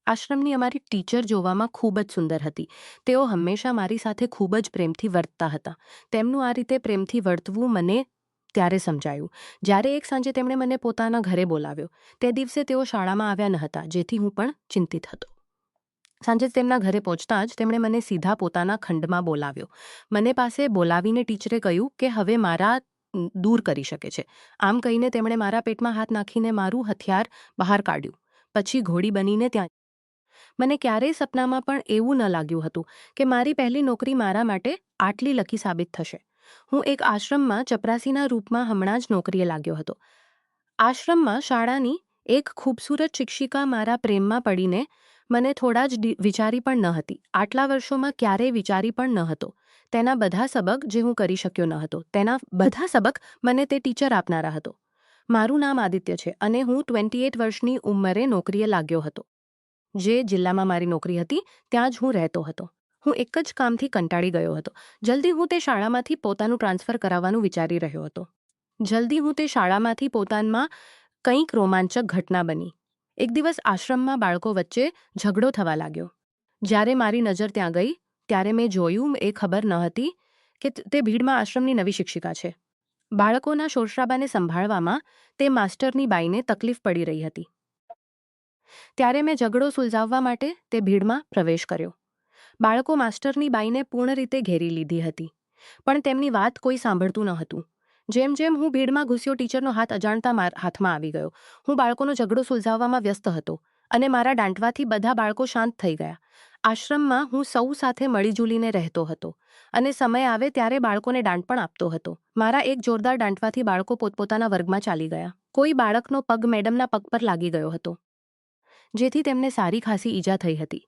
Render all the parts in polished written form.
આશ્રમની અમારી ટીચર જોવામાં ખૂબ જ સુંદર હતી. તેઓ હંમેશા મારી સાથે ખૂબ જ પ્રેમથી વર્તતા હતા. તેમનું આ રીતે પ્રેમથી વર્તવું મને ત્યારે સમજાયું જ્યારે એક સાંજે તેમણે મને પોતાના ઘરે બોલાવ્યો. તે દિવસે તેઓ શાળામાં આવ્યા ન હતા, જેથી હું પણ ચિંતિત હતો. સાંજે તેમના ઘરે પહોંચતા જ તેમણે મને સીધા પોતાના ખંડમાં બોલાવ્યો. મને પાસે બોલાવીને ટીચરે કહ્યું કે હવે મારા દૂર કરી શકે છે. આમ કહીને તેમણે મારા પેટમાં હાથ નાખીને મારું હથિયાર બહાર કાઢ્યું. પછી ઘોડી બનીને ત્યાં મને ક્યારેય સપનામાં પણ એવું ન લાગ્યું હતું કે મારી પહેલી નોકરી મારા માટે આટલી લકી સાબિત થશે. હું એક આશ્રમમાં ચપરાસીના રૂપમાં હમણાં જ નોકરીએ લાગ્યો હતો. આશ્રમમાં શાળાની એક ખૂબસૂરત શિક્ષિકા મારા પ્રેમમાં પડીને મને થોડા જ વિચારી પણ ન હતી. આટલા વર્ષોમાં ક્યારેય વિચારી પણ ન હતો. તેના બધા સબક જે હું કરી શક્યો ન હતો, તેના બધા સબક મને તે ટીચર આપનારા હતો. મારું નામ આદિત્ય છે અને હું 28 વર્ષની ઉંમરે નોકરીએ લાગ્યો હતો. જે જિલ્લામાં મારી નોકરી હતી ત્યાં જ હું રહેતો હતો. હું એક જ કામથી કંટાળી ગયો હતો. જલ્દી હું તે શાળામાંથી પોતાનું ટ્રાન્સફર કરાવવાનું વિચારી રહ્યો હતો. પોતાનમાં કંઈક રોમાંચક ઘટના બની. એક દિવસ આશ્રમમાં બાળકો વચ્ચે ઝઘડો થવા લાગ્યો. જ્યારે મારી નજર ત્યાં ગઈ ત્યારે મેં જોયું એ ખબર ન હતી કે તે ભીડમાં આશ્રમની નવી શિક્ષિકા છે. બાળકોના શોરશરાબાને સંભાળવામાં તે માસ્ટરની બાઈને તકલીફ પડી રહી હતી. ત્યારે મેં ઝઘડો સુલઝાવવા માટે તે ભીડમાં પ્રવેશ કર્યો. બાળકો માસ્ટરની બાઈને પૂર્ણ રીતે ઘેરી લીધી હતી, પણ તેમની વાત કોઈ સાંભળતું ન હતું. જેમ જેમ હું ભીડમાં ઘૂસ્યો, ટીચરનો હાથ અજાણતા હાથમાં આવી ગયો. હું બાળકોનો ઝઘડો સુલઝાવવામાં વ્યસ્ત હતો અને મારા દાંટવાથી બધા બાળકો શાંત થઈ ગયા. આશ્રમમાં હું સૌ સાથે મળીજુલીને રહેતો હતો અને સમય આવે ત્યારે બાળકોને દાંટ પણ આપતો હતો. મારા એક જોરદાર દાંટવાથી બાળકો પોતપોતાના વર્ગમાં ચાલી ગયા. કોઈ બાળકનો પગ મેડમના પગ પર લાગી ગયો હતો, જેથી તેમને સારી ખાસી ઈજા થઈ હતી.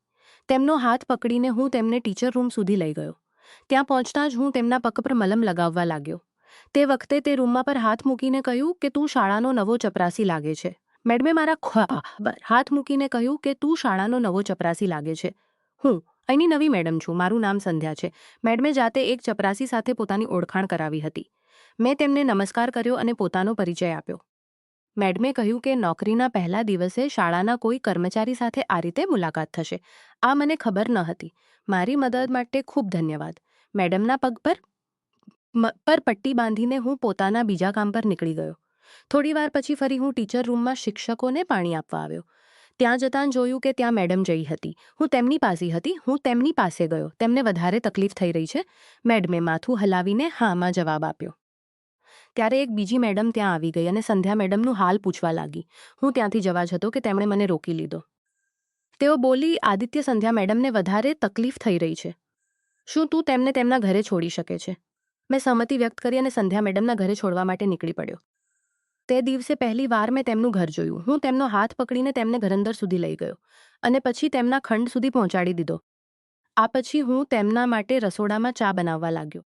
તેમનો હાથ પકડીને હું તેમને ટીચર રૂમ સુધી લઈ ગયો. ત્યાં પહોંચતા જ હું તેમના પગ પર મલમ લગાવવા લાગ્યો. તે વખતે તે રૂમમાં પર હાથ મૂકીને કહ્યું કે તું શાળાનો નવો ચપરાસી લાગે છે. મેડમે મારા ખભા પર હાથ મૂકીને કહ્યું કે તું શાળાનો નવો ચપરાસી લાગે છે. હું અહીંની નવી મેડમ છું. મારું નામ સંધ્યા છે. મેડમે જાતે એક ચપરાસી સાથે પોતાની ઓળખાણ કરાવી હતી. મેં તેમને નમસ્કાર કર્યો અને પોતાનો પરિચય આપ્યો. મેડમે કહ્યું કે નોકરીના પહેલા દિવસે શાળાના કોઈ કર્મચારી સાથે આ રીતે મુલાકાત થશે. આ મને ખબર ન હતી. મારી મદદ માટે ખૂબ ધન્યવાદ. મેડમના પગ પર પટ્ટી બાંધીને હું પોતાના બીજા કામ પર નીકળી ગયો. થોડીવાર પછી ફરી હું ટીચર રૂમમાં શિક્ષકોને પાણી આપવા આવ્યો. ત્યાં જતાં જોયું કે ત્યાં મેડમ જઈ હતી. હું તેમની પાસે ગયો. તેમને વધારે તકલીફ થઈ રહી છે. મેડમે માથું હલાવીને હામાં જવાબ આપ્યો. ત્યારે એક બીજી મેડમ ત્યાં આવી ગઈ અને સંધ્યા મેડમનું હાલ પૂછવા લાગી. હું ત્યાંથી જવા જતો કે તેમણે મને રોકી લીધો. તેઓ બોલી, આદિત્ય, સંધ્યા મેડમને વધારે તકલીફ થઈ રહી છે. શું તું તેમને તેમના ઘરે છોડી શકે છે? મેં સહમતિ વ્યક્ત કરી અને સંધ્યા મેડમના ઘરે છોડવા માટે નીકળી પડ્યો. તે દિવસે પહેલી વાર મેં તેમનું ઘર જોયું. હું તેમનો હાથ પકડીને તેમને ઘરંદર સુધી લઈ ગયો અને પછી તેમના ખંડ સુધી પહોંચાડી દીધો. આ પછી હું તેમના માટે રસોડામાં ચા બનાવવા લાગ્યો.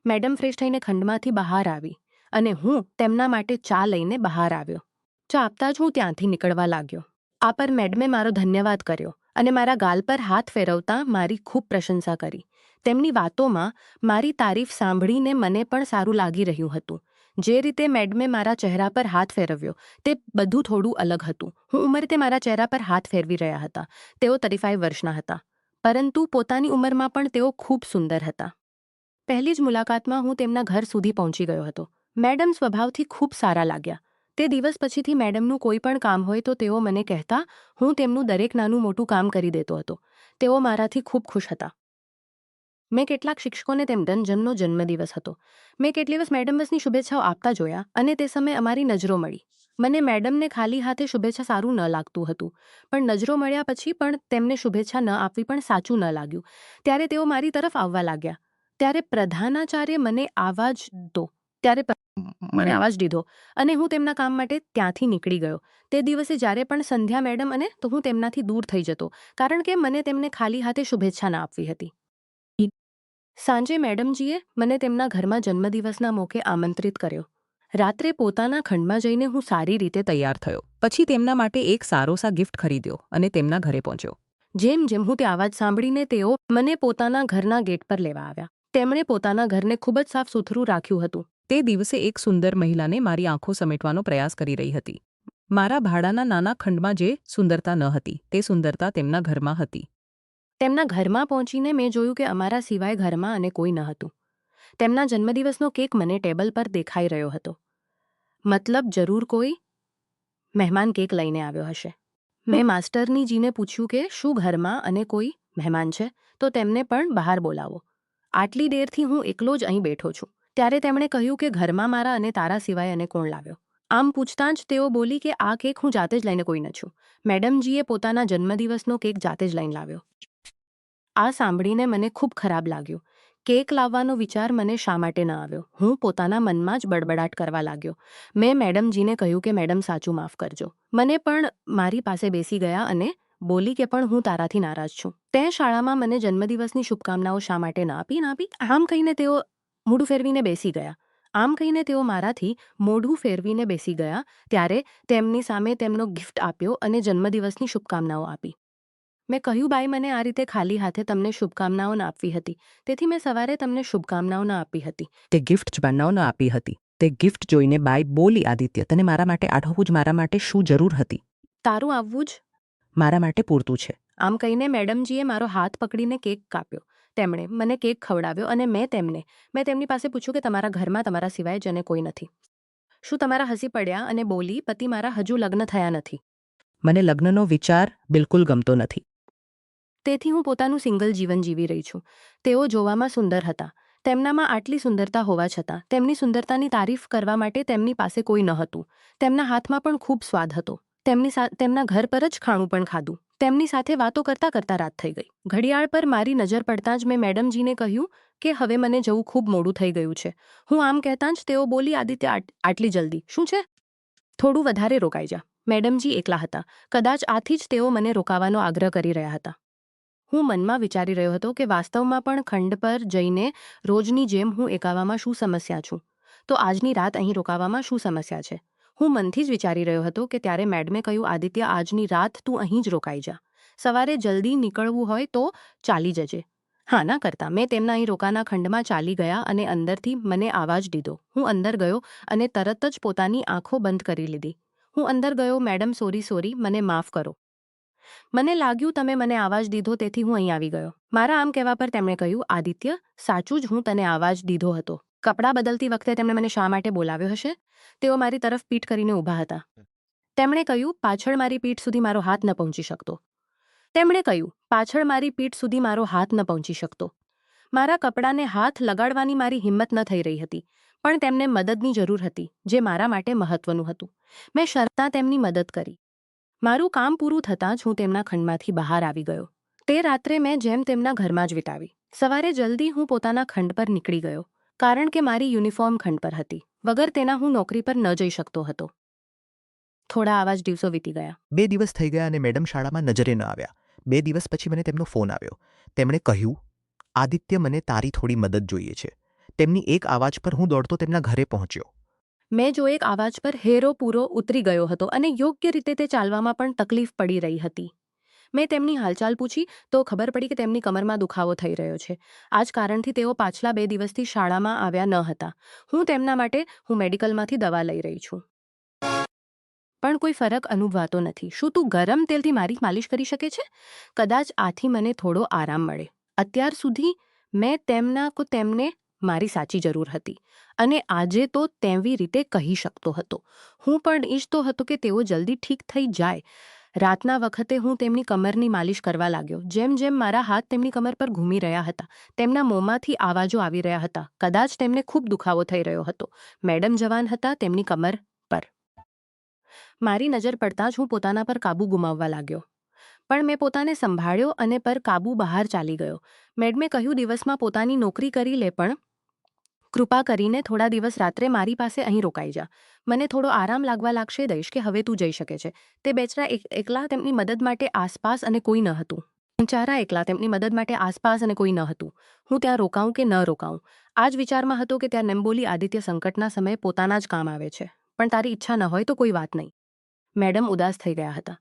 મેડમ ફ્રેશ થઈને ખંડમાંથી બહાર આવી અને હું તેમના માટે ચા લઈને બહાર આવ્યો. ચા આપતા જ હું ત્યાંથી નીકળવા લાગ્યો. આ પર મેડમે મારો ધન્યવાદ કર્યો અને મારા ગાલ પર હાથ ફેરવતા મારી ખૂબ પ્રશંસા કરી. તેમની વાતોમાં મારી તારીફ સાંભળીને મને પણ સારું લાગી રહ્યું હતું. જે રીતે મેડમે મારા ચહેરા પર હાથ ફેરવ્યો તે બધું થોડું અલગ હતું. હું ઉંમરે તે મારા ચહેરા પર હાથ ફેરવી રહ્યા હતા. તેઓ 35 વર્ષના હતા, પરંતુ પોતાની ઉંમરમાં પણ તેઓ ખૂબ સુંદર હતા. પહેલી જ મુલાકાતમાં હું તેમના ઘર સુધી પહોંચી ગયો હતો. મેડમ સ્વભાવથી ખૂબ સારા લાગ્યા. તે દિવસ પછીથી મેડમનું કોઈ પણ કામ હોય તો તેઓ મને કહેતા. હું તેમનું દરેક નાનું મોટું કામ કરી દેતો હતો. તેઓ મારાથી ખૂબ ખુશ હતા. મેં કેટલાક શિક્ષકોને તેમનો જન્મદિવસ હતો. મેં કેટલી દિવસ મેડમ બસની શુભેચ્છાઓ આપતા જોયા અને તે સમયે અમારી નજરો મળી. મને મેડમને ખાલી હાથે શુભેચ્છા સારું ન લાગતું હતું, પણ નજરો મળ્યા પછી પણ તેમને શુભેચ્છા ન આપવી પણ સાચું ન લાગ્યું. ત્યારે તેઓ મારી તરફ આવવા લાગ્યા. ત્યારે પ્રધાનાચાર્ય મને આવાજ દીધો અને હું તેમના કામ માટે ત્યાંથી નીકળી ગયો. તે દિવસે જ્યારે પણ સંધ્યા મેડમ તો હું તેમનાથી દૂર થઈ જતો, કારણ કે મને તેમને ખાલી હાથે શુભેચ્છા ના આપવી હતી. સાંજે મેડમજીએ મને તેમના ઘરમાં જન્મદિવસના મોકે આમંત્રિત કર્યો. રાત્રે પોતાના ખંડમાં જઈને હું સારી રીતે તૈયાર થયો. પછી તેમના માટે એક સારોસા ગિફ્ટ ખરીદ્યો અને તેમના ઘરે પહોંચ્યો. જેમ જેમ હું તે અવાજ સાંભળીને તેઓ મને પોતાના ઘરના ગેટ પર લેવા આવ્યા. તેમણે પોતાના ઘરને ખૂબ જ સાફ સુથરું રાખ્યું હતું. તે દિવસે એક સુંદર મહિલાને મારી આંખો સમેટવાનો પ્રયાસ કરી રહી હતી. મારા ભાડાના નાના ખંડમાં જે સુંદરતા ન હતી તે સુંદરતા તેમના ઘરમાં હતી. તેમના ઘરમાં પહોંચીને મેં જોયું કે અમારા સિવાય ઘરમાં અને કોઈ ન હતું. તેમના જન્મદિવસનો કેક મને ટેબલ પર દેખાઈ રહ્યો હતો. મતલબ જરૂર કોઈ મહેમાન કેક લઈને આવ્યો હશે. મેં માસ્ટરનીજીને પૂછ્યું કે શું ઘરમાં અને કોઈ મહેમાન છે તો તેમને પણ બહાર બોલાવો. આટલી દેરથી હું એકલો જ અહીં બેઠો છું. ત્યારે તેમણે કહ્યું કે ઘરમાં મારા અને તારા સિવાય અને કોણ લાવ્યો. આમ પૂછતાં જ તેઓ બોલી કે આ કેક હું જાતે જ લઈને કોઈ ન છું. મેડમજીએ પોતાના જન્મદિવસનો કેક જાતે જ લઈને લાવ્યો. આ સાંભળીને મને ખૂબ ખરાબ લાગ્યું. કેક લાવવાનો વિચાર મને શા માટે ન આવ્યો? હું પોતાના મનમાં જ બડબડાટ કરવા લાગ્યો. મેં મેડમજીને કહ્યું કે મેડમ સાચું માફ કરજો. મને પણ મારી પાસે બેસી ગયા અને બોલી કે પણ હું તારાથી નારાજ છું. તે શાળામાં મને જન્મદિવસની શુભકામનાઓ શા માટે ન આપી? આમ કહીને તેઓ મોઢું ફેરવીને બેસી ગયા. મારાથી મોઢું ફેરવીને બેસી ગયા ત્યારે તેમની સામે તેમનો ગિફ્ટ આપ્યો અને જન્મદિવસની શુભકામનાઓ આપી. મેં કહ્યું બાઈ મને આ રીતે ખાલી હાથે તમને શુભકામનાઓ ન આપવી હતી. તેથી મેં સવારે તમને શુભકામનાઓ ન આપી હતી. તે ગિફ્ટ જ બનાવ ન આપી હતી. તે ગિફ્ટ જોઈને બાઈ બોલી, આદિત્ય, તને મારા માટે આઠવું જ મારા માટે શું જરૂર હતી? તારું આવવું જ મારા માટે પૂરતું છે. આમ કહીને મેડમજીએ મારો હાથ પકડીને કેક કાપ્યો. તેમણે મને કેક ખવડાવ્યો અને મેં તેમની પાસે પૂછ્યું કે તમારા ઘરમાં તમારા સિવાય જ અને કોઈ નથી. શું તમારા હસી પડ્યા અને બોલી પતિ મારા હજુ લગ્ન થયા નથી. મને લગ્નનો વિચાર બિલકુલ ગમતો નથી. તેથી હું પોતાનું સિંગલ જીવન જીવી રહી છું. તેઓ જોવામાં સુંદર હતા. તેમનામાં આટલી સુંદરતા હોવા છતાં તેમની સુંદરતાની તારીફ કરવા માટે તેમની પાસે કોઈ ન હતું. તેમના હાથમાં પણ ખૂબ સ્વાદ હતો. તેમના ઘર પર જ ખાણું પણ ખાધું. તેમની સાથે વાતો કરતાં કરતાં રાત થઈ ગઈ. ઘડિયાળ પર મારી નજર પડતાં જ મેં મેડમજીને કહ્યું કે હવે મને જવું ખૂબ મોડું થઈ ગયું છે. હું આમ કહેતાં જ તેઓ બોલી, આદિત્ય, આટલી જલ્દી શું છે? થોડું વધારે રોકાઈ જા. મેડમજી એકલા હતા. કદાચ આથી જ તેઓ મને રોકાવાનો આગ્રહ કરી રહ્યા હતા. હું મનમાં વિચારી રહ્યો હતો કે વાસ્તવમાં પણ ખંડ પર જઈને રોજની જેમ હું એકાવામાં શું સમસ્યા છું, તો આજની રાત અહીં રોકાવામાં શું સમસ્યા છે. હું મનથી જ વિચારી રહ્યો હતો કે ત્યારે મેડમે કહ્યું, આદિત્ય, આજની રાત તું અહીં જ રોકાઈ જા. સવારે જલ્દી નીકળવું હોય તો ચાલી જજે. હા ના કરતા મેં તેમના અહીં રોકાના ખંડમાં ચાલી ગયા અને અંદરથી મને આવાજ દીધો. હું અંદર ગયો અને તરત જ પોતાની આંખો બંધ કરી લીધી. હું અંદર ગયો. મેડમ, સોરી, મને માફ કરો. મને લાગ્યું તમે મને આવાજ દીધો તેથી હું અહીં આવી ગયો. મારા આમ કહેવા પર તેમણે કહ્યું, આદિત્ય, સાચું જ હું તને આવાજ દીધો હતો. કપડાં બદલતી વખતે તેમણે મને શા માટે બોલાવ્યો હશે? તેઓ મારી તરફ પીઠ કરીને ઊભા હતા. તેમણે કહ્યું, પાછળ મારી પીઠ સુધી મારો હાથ ન પહોંચી શકતો. મારા કપડાને હાથ લગાડવાની મારી હિંમત ન થઈ રહી હતી, પણ તેમને મદદની જરૂર હતી, જે મારા માટે મહત્વનું હતું. મેં શરતાં તેમની મદદ કરી. મારું કામ પૂરું થતાં જ હું તેમના ખંડમાંથી બહાર આવી ગયો. તે રાત્રે મેં જેમ તેમના ઘરમાં જ વિતાવી. સવારે જલ્દી હું પોતાના ખંડ પર નીકળી ગયો, કારણ કે મારી યુનિફોર્મ ખંડ પર હતી. વગર તેના હું નોકરી પર ન જઈ શકતો હતો. થોડા આવા જ દિવસો વીતી ગયા. 2 દિવસ થઈ ગયા અને મેડમ શાળામાં નજરે ન આવ્યા. 2 દિવસ પછી મને તેમનો ફોન આવ્યો. તેમણે કહ્યું, આદિત્ય, મને તારી થોડી મદદ જોઈએ છે. તેમની એક આવાજ પર હું દોડતો તેમના ઘરે પહોંચ્યો. મેં જો એક આવાજ પર હેરો પૂરો ઉતરી ગયો હતો અને યોગ્ય રીતે તે ચાલવામાં પણ તકલીફ પડી રહી હતી. મેં તેમની હાલચાલ પૂછી તો ખબર પડી કે તેમની કમરમાં દુખાવો થઈ રહ્યો છે. આ જ કારણથી તેઓ પાછલા 2 દિવસથી શાળામાં આવ્યા ન હતા. હું મેડિકલમાંથી દવા લઈ રહી છું. પણ કોઈ ફરક અનુભવાતો નથી. શું તું ગરમ તેલથી મારી માલિશ કરી શકે છે? કદાચ આથી મને થોડો આરામ મળે. અત્યાર સુધી મેં તેમને મારી સાચી જરૂર હતી અને આજે તો તેવી રીતે કહી શકતો હતો. હું પણ ઈચ્છતો હતો કે તેઓ જલ્દી ઠીક થઈ જાય. રાતના વખતે હું તેમની કમરની માલિશ કરવા લાગ્યો. જેમ જેમ મારા હાથ તેમની કમર પર ઘૂમી રહ્યા હતા, તેમના મોંમાંથી આવાજો આવી રહ્યા હતા. કદાચ તેમને ખૂબ દુખાવો થઈ રહ્યો હતો. મેડમ જવાન હતા તેમની કમર પર. મારી નજર પડતાં જ હું પોતાના પર કાબુ ગુમાવવા લાગ્યો. પણ મેં પોતાને સંભાળ્યો અને પર કાબુ બહાર ચાલી ગયો. મેડમે કહ્યું, દિવસમાં પોતાની નોકરી કરી લે, પણ કૃપા કરીને થોડા દિવસ રાત્રે મારી પાસે અહીં રોકાઈ જા. મને થોડો આરામ લાગવા લાગશે દઈશ કે હવે તું જઈ શકે છે. તે બેચરા એકલા તેમની મદદ માટે આસપાસ અને કોઈ ન હતું. હું ત્યાં રોકાઉં કે ન રોકાઉં, આ જ વિચારમાં હતો કે ત્યાં બોલી, આદિત્ય, સંકટના સમયે પોતાના જ કામ આવે છે, પણ તારી ઈચ્છા ન હોય તો કોઈ વાત નહીં. મેડમ ઉદાસ થઈ ગયા હતા.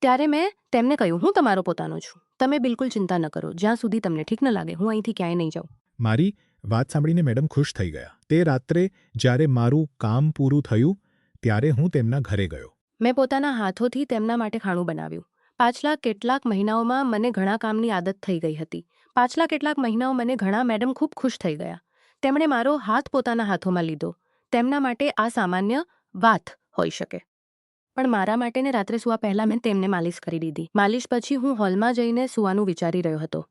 ત્યારે મેં તેમને કહ્યું, હું તમારો પોતાનો છું. તમે બિલકુલ ચિંતા ન કરો. જ્યાં સુધી તમને ઠીક ન લાગે હું અહીંથી ક્યાંય નહીં જાઉં. મારી વાત સાંભળીને મેડમ ખુશ થઈ ગયા. તે રાત્રે જ્યારે મારું કામ પૂરું થયું ત્યારે હું તેમના ઘરે ગયો. મેં પોતાના હાથોથી તેમના માટે ખાણું બનાવ્યું. પાછલા કેટલાક મહિનાઓમાં મને ઘણા કામની આદત થઈ ગઈ હતી. પાછલા કેટલાક મહિનાઓ મને ઘણા મેડમ ખૂબ ખુશ થઈ ગયા. તેમણે મારો હાથ પોતાના હાથોમાં લીધો. તેમના માટે આ સામાન્ય વાત હોઈ શકે. પણ મારા માટે ને રાત્રે સૂવા પહેલાં મેં તેમને માલિશ કરી દીધી. માલિશ પછી હું હોલમાં જઈને સૂવાનું વિચારી રહ્યો હતો.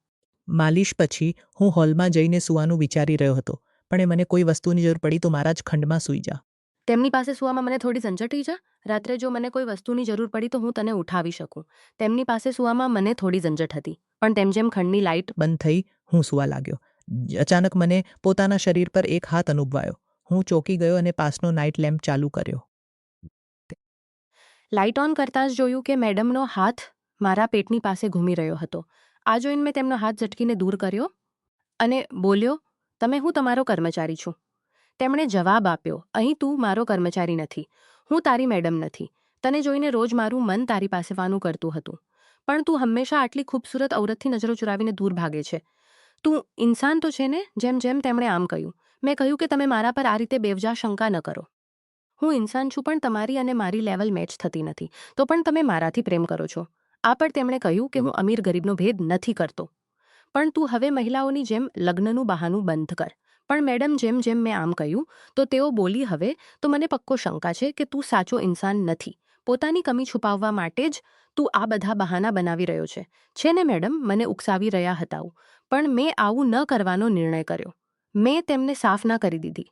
માલિશ પછી હું હોલમાં જઈને સૂવાનું વિચારી રહ્યો હતો, પણ એ મને કોઈ વસ્તુની જરૂર પડી તો મારા જ ખંડમાં સૂઈ જા. તેમની પાસે સૂવામાં મને થોડી ઝંઝટ થઈ જા. રાત્રે જો મને કોઈ વસ્તુની જરૂર પડી તો હું તને ઉઠાવી શકું. તેમની પાસે સૂવામાં મને થોડી ઝંઝટ હતી, પણ તેમ જેમ ખંડની લાઇટ બંધ થઈ હું સૂવા લાગ્યો. અચાનક મને પોતાના શરીર પર એક હાથ અનુભવાયો. હું ચોંકી ગયો અને પાસનો નાઇટ લેમ્પ ચાલુ કર્યો. લાઇટ ઓન કરતાં જ જોયું કે મેડમનો હાથ મારા પેટની પાસે ઘૂમી રહ્યો હતો. આ જોઈને મેં તેમનો હાથ ઝટકીને દૂર કર્યો અને બોલ્યો, તમે હું તમારો કર્મચારી છું. તેમણે જવાબ આપ્યો, અહીં તું મારો કર્મચારી નથી. હું તારી મેડમ નથી. તને જોઈને રોજ મારું મન તારી પાસે વાનું કરતું હતું. પણ તું હંમેશા આટલી ખૂબસૂરત ઔરતથી નજરો ચુરાવીને દૂર ભાગે છે. તું ઇન્સાન તો છે ને? જેમ તેમણે આમ કહ્યું. મેં કહ્યું કે તમે મારા પર આ રીતે બેવજા શંકા ન કરો. હું ઇન્સાન છું, પણ તમારી અને મારી લેવલ મેચ થતી નથી. તો પણ તમે મારાથી પ્રેમ કરો છો. આ પર તેમણે કહ્યું કે હું અમીર ગરીબનો ભેદ નથી કરતો. પણ તું હવે મહિલાઓની જેમ લગ્નનું બહાનું બંધ કર. પણ મેડમ જેમ મેં આમ કહ્યું તો તેઓ બોલી, હવે તો મને પક્કો શંકા છે કે તું સાચો ઇન્સાન નથી. પોતાની કમી છુપાવવા માટે જ તું આ બધા બહાના બનાવી રહ્યો છે. છે ને મેડમ, મને ઉકસાવી રહ્યા હતા. પણ મેં આવું ન કરવાનો નિર્ણય કર્યો. મેં તેમને સાફ ના કરી દીધી.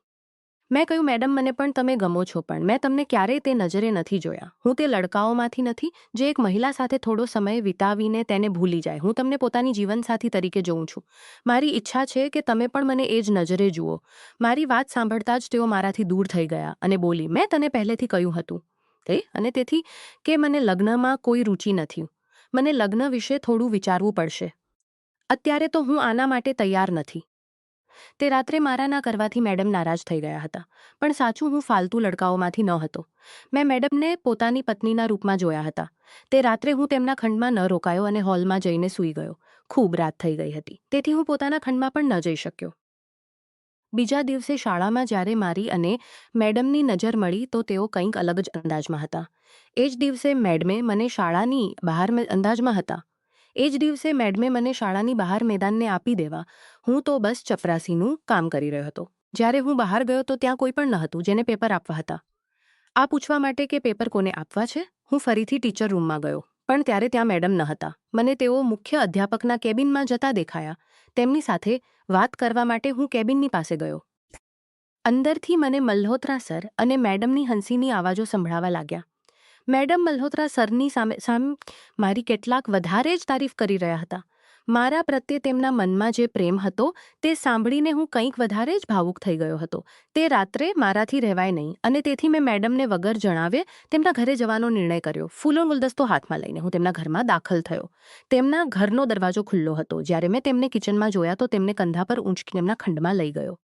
મેં કહ્યું, મેડમ મને પણ તમે ગમો છો, પણ મેં તમને ક્યારેય તે નજરે નથી જોયા. હું તે લડકાઓમાંથી નથી જે એક મહિલા સાથે થોડો સમય વિતાવીને તેને ભૂલી જાય. હું તમને પોતાની જીવનસાથી તરીકે જોઉં છું. મારી ઈચ્છા છે કે તમે પણ મને એ જ નજરે જુઓ. મારી વાત સાંભળતા જ તેઓ મારાથી દૂર થઈ ગયા અને બોલી, મેં તને પહેલેથી કહ્યું હતું અને તેથી કે મને લગ્નમાં કોઈ રુચિ નથી. મને લગ્ન વિશે થોડું વિચારવું પડશે. અત્યારે તો હું આના માટે તૈયાર નથી. તે રાત્રે મારા ના કરવાથી મેડમ નારાજ થઈ ગયા હતા. પણ સાચું, હું ફાલતુ લડકાઓમાંથી ન હતો. મેં મેડમને પોતાની પત્નીના રૂપમાં જોયા હતા. તે રાત્રે હું તેમના ખંડમાં ન રોકાયો અને હોલમાં જઈને સૂઈ ગયો. ખૂબ રાત થઈ ગઈ હતી, તેથી હું પોતાના ખંડમાં પણ ન જઈ શક્યો. બીજા દિવસે શાળામાં જ્યારે મારી અને મેડમની નજર મળી તો તેઓ કંઈક અલગ જ અંદાજમાં હતા. એ જ દિવસે મેડમે મને શાળાની બહાર અંદાજમાં હતા. એ જ દિવસે મેડમે મને શાળાની બહાર મેદાનને આપી દેવા. હું તો બસ ચપરાસીનું કામ કરી રહ્યો હતો. જ્યારે હું બહાર ગયો તો ત્યાં કોઈ પણ ન હતું જેને પેપર આપવા હતા. આ પૂછવા માટે કે પેપર કોને આપવા છે, હું ફરીથી ટીચર રૂમમાં ગયો. પણ ત્યારે ત્યાં મેડમ ન હતા. મને તેઓ મુખ્ય અધ્યાપકના કેબિનમાં જતા દેખાયા. તેમની સાથે વાત કરવા માટે હું કેબિનની પાસે ગયો. અંદરથી મને મલ્હોત્રા સર અને મેડમની હંસીની આવાજો સંભળાવા લાગ્યા. મેડમ મલ્હોત્રા સરની સામે મારી કેટલાક વધારે જ તારીફ કરી રહ્યા હતા. મારા પ્રત્યે તેમના મનમાં જે પ્રેમ હતો તે સાંભળીને હું કંઈક વધારે જ ભાવુક થઈ ગયો હતો. તે રાત્રે મારાથી રહેવાય નહીં અને તેથી મેં મેડમને વગર જણાવે તેમના ઘરે જવાનો નિર્ણય કર્યો. ફૂલો ગુલદસ્તો હાથમાં લઈને હું તેમના ઘરમાં દાખલ થયો. તેમના ઘરનો દરવાજો ખુલ્લો હતો. જ્યારે મેં તેમને કિચનમાં જોયા તો તેમને કંધા પર ઊંચકી તેમના ખંડમાં લઈ ગયો.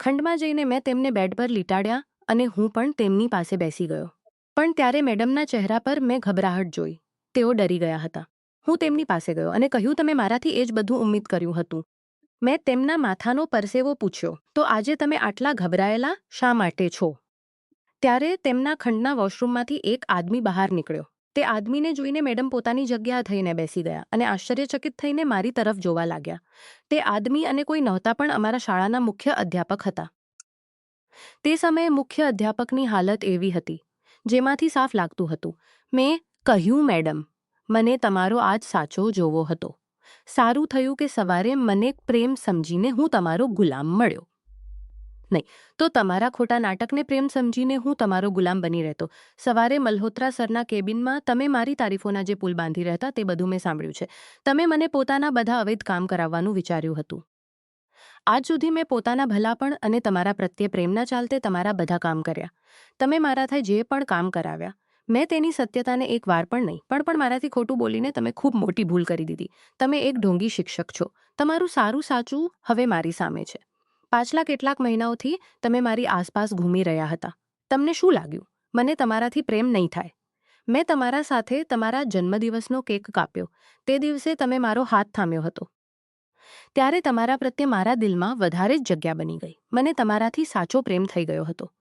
ખંડમાં જઈને મેં તેમને બેડ પર લીટાડ્યા અને હું પણ તેમની પાસે બેસી ગયો. પણ ત્યારે મેડમના ચહેરા પર મેં ગભરાહટ જોઈ. તેઓ ડરી ગયા હતા. હું તેમની પાસે ગયો અને કહ્યું, તમે મારાથી એ જ બધું ઉમ્મીદ કર્યું હતું. મેં તેમના માથાનો પરસેવો પૂછ્યો, તો આજે તમે આટલા ગભરાયેલા શા માટે છો? ત્યારે તેમના ખંડના વોશરૂમમાંથી એક આદમી બહાર નીકળ્યો. તે આદમીને જોઈને મેડમ પોતાની જગ્યા થઈને બેસી ગયા અને આશ્ચર્યચકિત થઈને મારી તરફ જોવા લાગ્યા. તે આદમી અને કોઈ નહોતા પણ અમારા શાળાના મુખ્ય અધ્યાપક હતા. તે સમયે મુખ્ય અધ્યાપકની હાલત એવી હતી જેમાંથી સાફ લાગતું હતું. મેં કહ્યું, મેડમ, મને તમારો આજ સાચો જોવો હતો. સારું થયું કે સવારે મને પ્રેમ સમજીને હું તમારો ગુલામ મળ્યો. નહીં તો તમારા ખોટા નાટકને પ્રેમ સમજીને હું તમારો ગુલામ બની રહેતો. સવારે મલ્હોત્રા સરના કેબિનમાં તમે મારી તારીફોના જે પુલ બાંધી રહેતા તે બધું મેં સાંભળ્યું છે. તમે મને પોતાના બધા અવૈધ કામ કરાવવાનું વિચાર્યું હતું. આજ સુધી મેં પોતાના ભલાપણ અને તમારા પ્રત્યે પ્રેમના ચાલતે તમારા બધા કામ કર્યા. તમે મારાથી જે પણ કામ કરાવ્યા મેં તેની સત્યતાને એક વાર પણ નહીં પણ મારાથી ખોટું બોલીને તમે ખૂબ મોટી ભૂલ કરી દીધી. તમે એક ઢોંગી શિક્ષક છો. તમારું સારું સાચું હવે મારી સામે છે. પાછલા કેટલાક મહિનાઓથી તમે મારી આસપાસ ઘૂમી રહ્યા હતા. તમને શું લાગ્યું મને તમારાથી પ્રેમ નહીં થાય? મેં તમારા સાથે તમારા જન્મદિવસનો કેક કાપ્યો. તે દિવસે તમે મારો હાથ થામ્યો હતો. ત્યારે તમારા પ્રત્યે મારા દિલમાં વધારે જ જગ્યા બની ગઈ. મને તમારાથી સાચો પ્રેમ થઈ ગયો હતો.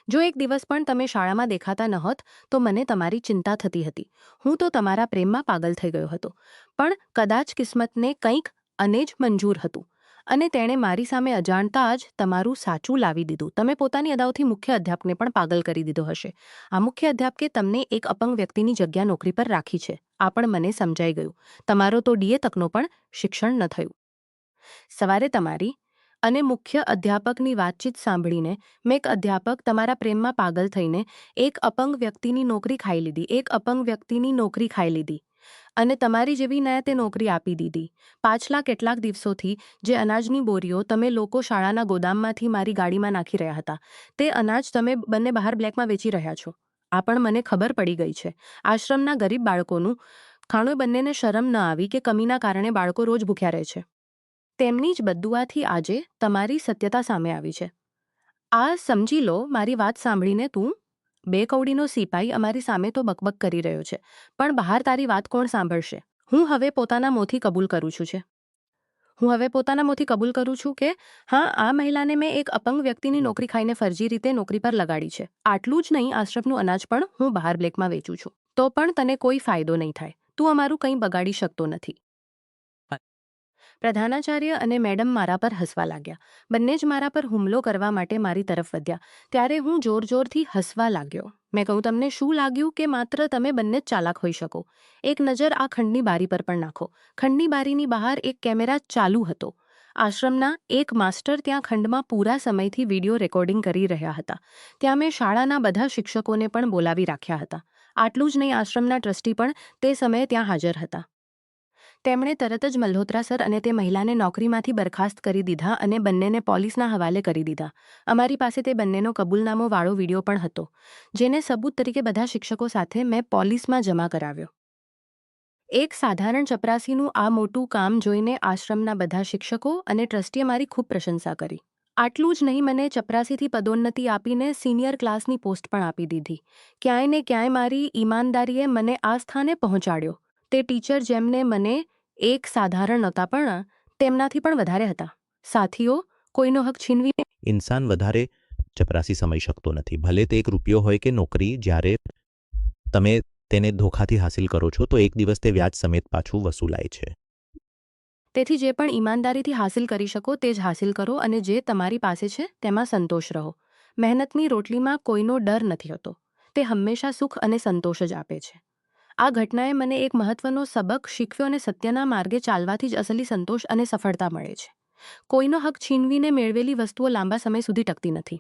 જો એક દિવસ પણ તમે શાળામાં દેખાતા ન હોત તો મને તમારી ચિંતા થતી હતી. હું તો તમારા પ્રેમમાં પાગલ થઈ ગયો હતો. પણ કદાચ કિસ્મતને કંઈક અને જ મંજૂર હતું અને તેણે મારી સામે અજાણતા જ તમારું સાચું લાવી દીધું. તમે પોતાની અદાઓથી મુખ્ય અધ્યાપકને પણ પાગલ કરી દીધો હશે. આ મુખ્ય અધ્યાપકે તમને એક અપંગ વ્યક્તિની જગ્યા નોકરી પર રાખી છે. આ પણ મને સમજાઈ ગયું. તમારો તો ડીએ તકનો પણ શિક્ષણ ન થયું. સવારે તમારી અને મુખ્ય અધ્યાપકની વાતચીત સાંભળીને મેં એક અધ્યાપક તમારા પ્રેમમાં પાગલ થઈને એક અપંગ વ્યક્તિની નોકરી ખાઈ લીધી અને તમારી જેવી ને તે નોકરી આપી દીધી. પાછલા કેટલાક દિવસોથી જે અનાજની બોરીઓ તમે લોકો શાળાના ગોદામમાંથી મારી ગાડીમાં નાખી રહ્યા હતા તે અનાજ તમે બંને બહાર બ્લેકમાં વેચી રહ્યા છો. આ પણ મને ખબર પડી ગઈ છે. આશ્રમના ગરીબ બાળકોનું ખાણું બંનેને શરમ ન આવી કે કમીના કારણે બાળકો રોજ ભૂખ્યા રહે છે. તેમની જ બદદુઆથી આજે તમારી સત્યતા સામે આવી છે. આ સમજી લો. મારી વાત સાંભળીને તું 2 કૌડીનો સિપાઈ અમારી સામે તો બકબક કરી રહ્યો છે, પણ બહાર તારી વાત કોણ સાંભળશે? હું હવે પોતાના મોંથી કબૂલ કરું છું કે હા, આ મહિલાને મેં એક અપંગ વ્યક્તિની નોકરી ખાઈને ફરજી રીતે નોકરી પર લગાડી છે. આટલું જ નહીં, આશ્રમનું અનાજ પણ હું બહાર બ્લેકમાં વેચું છું. તો પણ તને કોઈ ફાયદો નહીં થાય. તું અમારું કંઈ બગાડી શકતો નથી. પ્રધાનાચાર્ય અને મેડમ મારા પર હસવા લાગ્યા. બંને જ મારા પર હુમલો કરવા માટે મારી તરફ વધ્યા. ત્યારે હું જોરથી હસવા લાગ્યો. મેં કહ્યું, તમને શું લાગ્યું કે માત્ર તમે બંને જ ચાલાક હોઈ શકો? એક નજર આ ખંડની બારી પર પણ નાખો. ખંડની બારીની બહાર એક કેમેરા ચાલુ હતો. આશ્રમના એક માસ્ટર ત્યાં ખંડમાં પૂરા સમયથી વિડીયો રેકોર્ડિંગ કરી રહ્યા હતા. ત્યાં મેં શાળાના બધા શિક્ષકોને પણ બોલાવી રાખ્યા હતા. આટલું જ નહીં, આશ્રમના ટ્રસ્ટી પણ તે સમયે ત્યાં હાજર હતા. તેમણે તરત જ મલ્હોત્રા સર અને તે મહિલાને નોકરીમાંથી બરખાસ્ત કરી દીધા અને બંનેને પોલીસના હવાલે કરી દીધા. અમારી પાસે તે બંનેનો કબૂલનામોવાળો વિડીયો પણ હતો, જેને સબૂત તરીકે બધા શિક્ષકો સાથે મેં પોલીસમાં જમા કરાવ્યો. એક સાધારણ ચપરાસીનું આ મોટું કામ જોઈને આશ્રમના બધા શિક્ષકો અને ટ્રસ્ટીએ મારી ખૂબ પ્રશંસા કરી. આટલું જ નહીં, મને ચપરાસીથી પદોન્નતિ આપીને સિનિયર ક્લાસની પોસ્ટ પણ આપી દીધી. ક્યાંય ને ક્યાંય મારી ઈમાનદારીએ મને આ સ્થાને પહોંચાડ્યો. તે ટીચર જેમને મને એક સાધારણ નહોતા પણ તેમનાથી પણ વધારે હતા. સાથીઓ, કોઈનો હક છીનવીને ઇન્સાન વધારે ચપરાસી સમજી શકતો નથી. ભલે તે 1 રૂપિયો હોય કે નોકરી, જ્યારે તમે તેને ધોખાથી હાસિલ કરો છો તો એક દિવસ તે વ્યાજ સમેત પાછું વસૂલાય છે. તેથી જે પણ ઈમાનદારીથી હાસિલ કરી શકો તે જ હાસિલ કરો અને જે તમારી પાસે છે તેમાં સંતોષ રહો. મહેનતની રોટલીમાં કોઈનો ડર નથી હોતો. તે હંમેશા સુખ અને સંતોષ જ આપે છે. આ ઘટનાએ મને એક મહત્વનો સબક શીખવ્યો અને સત્યના માર્ગે ચાલવાથી જ અસલી સંતોષ અને સફળતા મળે છે. કોઈનો હક છીનવીને મેળવેલી વસ્તુઓ લાંબા સમય સુધી ટકતી નથી.